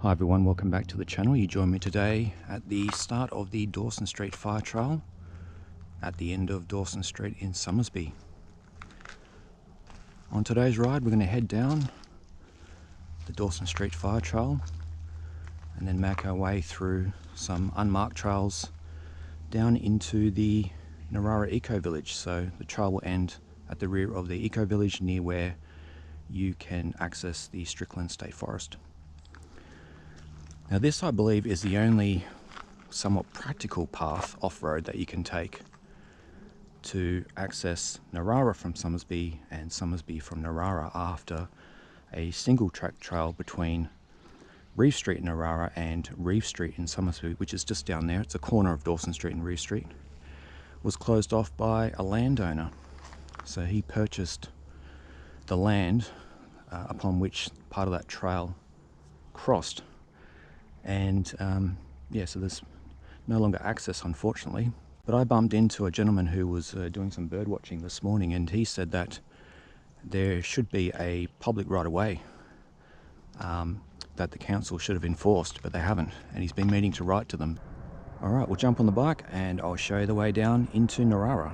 Hi everyone, welcome back to the channel. You join me today at the start of the Dawson Street fire trail at the end of Dawson Street in Somersby. On today's ride we're going to head down the Dawson Street fire trail and then make our way through some unmarked trails down into the Narara Ecovillage. So the trail will end at the rear of the Ecovillage near where you can access the Strickland State Forest. Now this, I believe, is the only somewhat practical path off-road that you can take to access Narara from Somersby and Somersby from Narara after a single track trail between Reeves Street in Narara and Reeves Street in Somersby, which is just down there. It's a corner of Dawson Street and Reeves Street. Was closed off by a landowner. So he purchased the land upon which part of that trail crossed. And yeah, so there's no longer access, unfortunately. But I bumped into a gentleman who was doing some bird watching this morning, and he said that there should be a public right-of-way that the council should have enforced, but they haven't, and he's been meaning to write to them. All right, we'll jump on the bike and I'll show you the way down into Narara.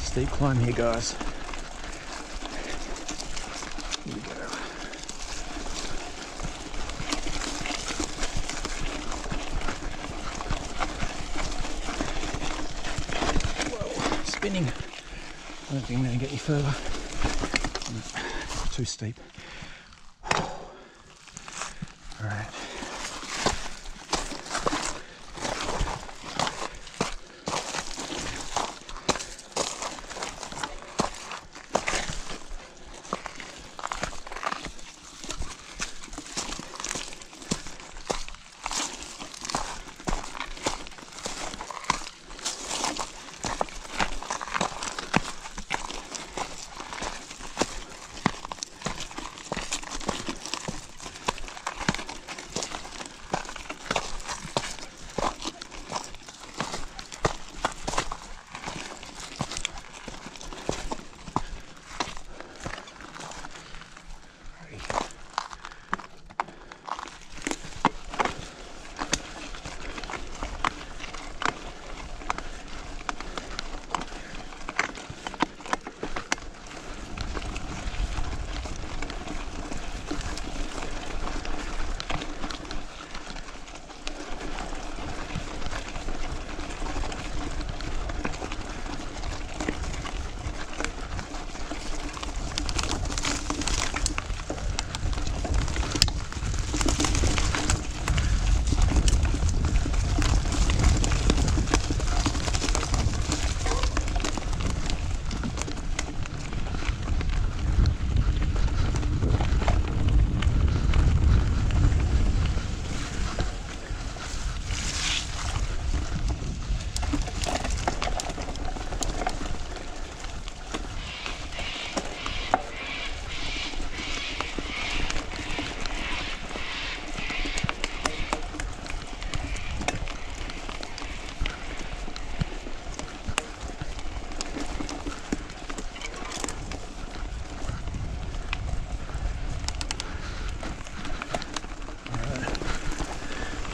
Steep climb here, guys. Here we go. Whoa, spinning. I don't think I'm going to get any further. It's too steep. All right.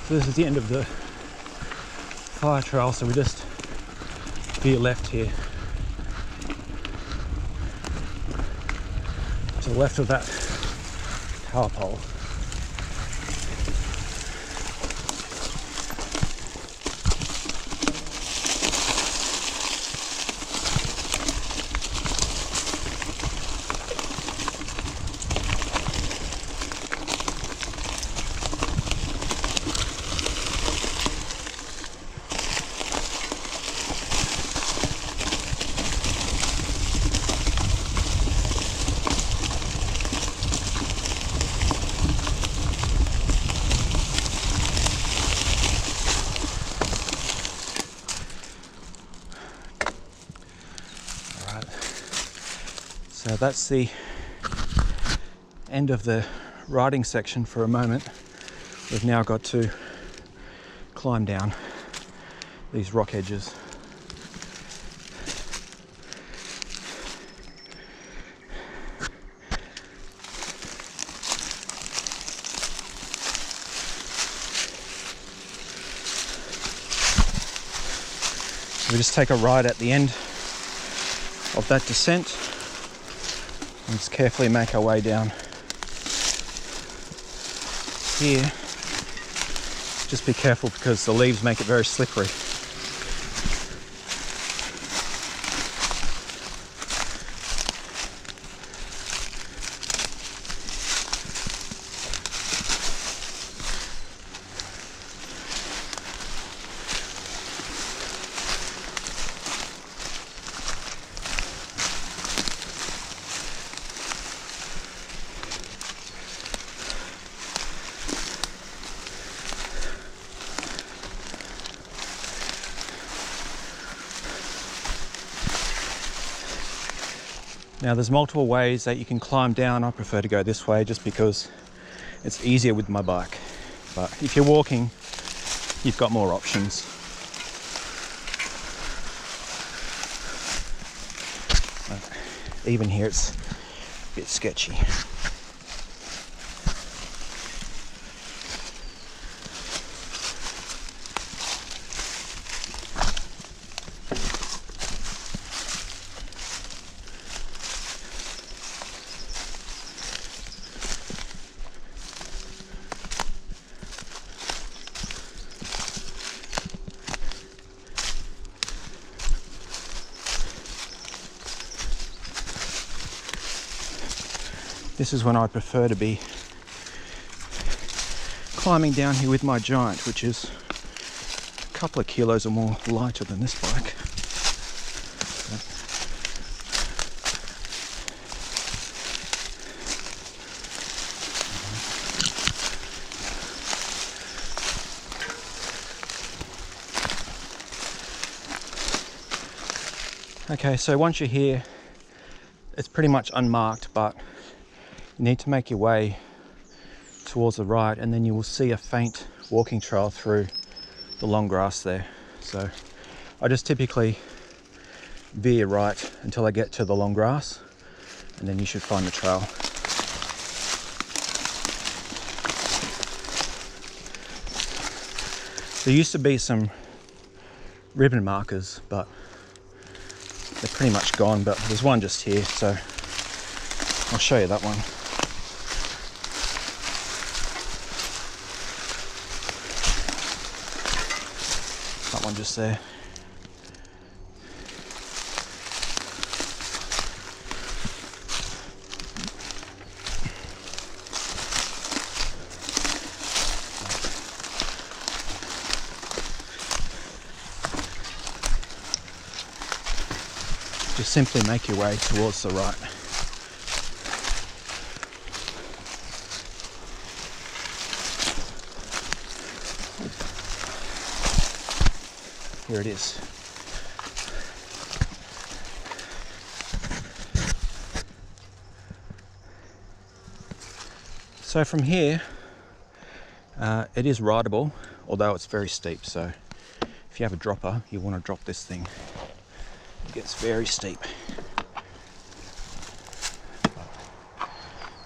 So this is the end of the fire trail, so we just veer left here. To the left of that power pole. So that's the end of the riding section for a moment. We've now got to climb down these rock edges. So we just take a ride at the end of that descent and just carefully make our way down here. Just be careful because the leaves make it very slippery. Now there's multiple ways that you can climb down. I prefer to go this way just because it's easier with my bike. But if you're walking, you've got more options. Even here it's a bit sketchy. This is when I prefer to be climbing down here with my Giant, which is a couple of kilos or more lighter than this bike. Okay, so once you're here, it's pretty much unmarked, but you need to make your way towards the right and then you will see a faint walking trail through the long grass there. So I just typically veer right until I get to the long grass and then you should find the trail. There used to be some ribbon markers, but they're pretty much gone, but there's one just here, so I'll show you that one. That one just there. Just simply make your way towards the right. Here it is. So from here, it is rideable, although it's very steep. So if you have a dropper, you want to drop this thing. It gets very steep.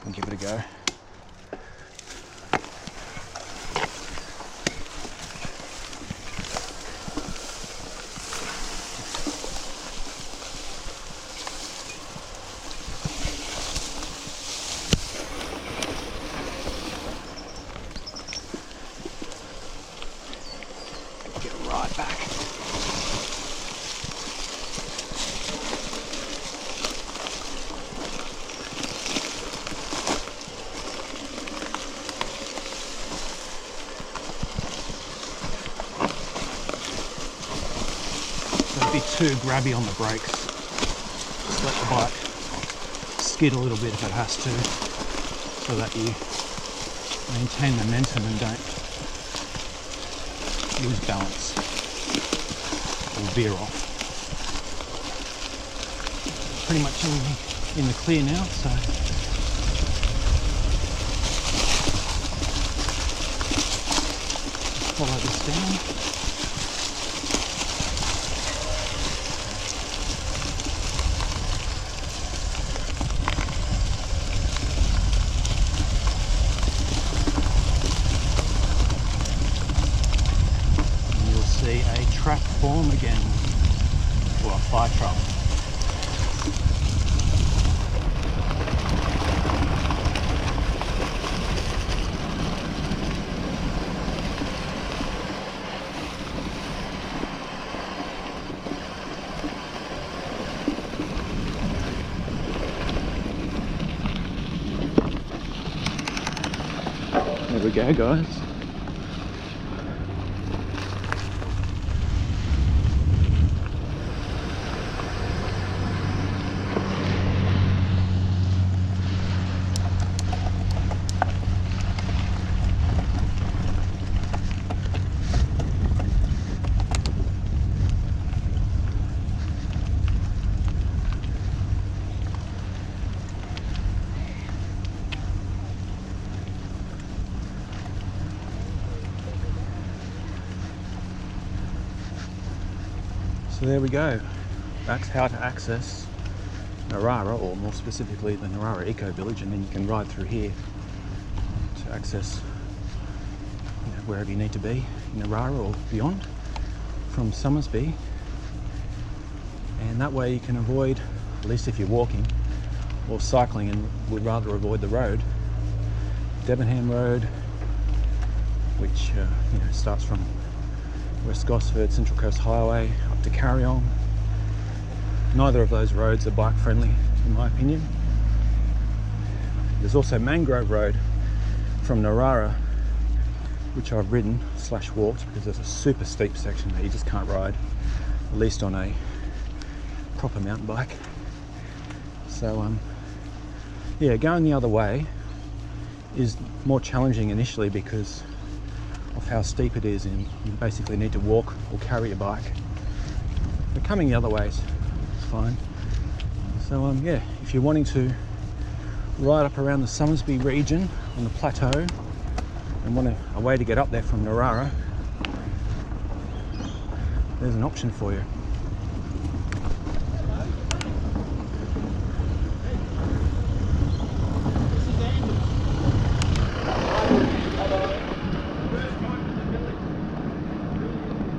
I'll give it a go. too grabby on the brakes. Just let the bike skid a little bit if it has to, so that you maintain momentum and don't lose balance or veer off. Pretty much in the clear now, so follow this down. A track form again for a fire trail. There we go, guys. So there we go. That's how to access Narara, or more specifically the Narara Ecovillage, and then you can ride through here to access wherever you need to be in Narara or beyond from Somersby. And that way you can avoid, at least if you're walking or cycling and would rather avoid the road, Debenham Road, which starts from West Gosford, Central Coast Highway up to Carryong. Neither of those roads are bike friendly in my opinion. There's also Mangrove Road from Narara, which I've ridden / walked, because there's a super steep section that you just can't ride, at least on a proper mountain bike. So yeah, going the other way is more challenging initially because of how steep it is, and you basically need to walk or carry your bike. But coming the other way is fine. So yeah, if you're wanting to ride up around the Somersby region on the plateau and want a way to get up there from Narara, there's an option for you.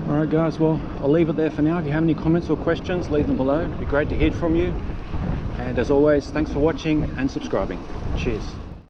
Alright guys, well I'll leave it there for now. If you have any comments or questions, leave them below. It'd be great to hear from you. And as always, thanks for watching and subscribing. Cheers.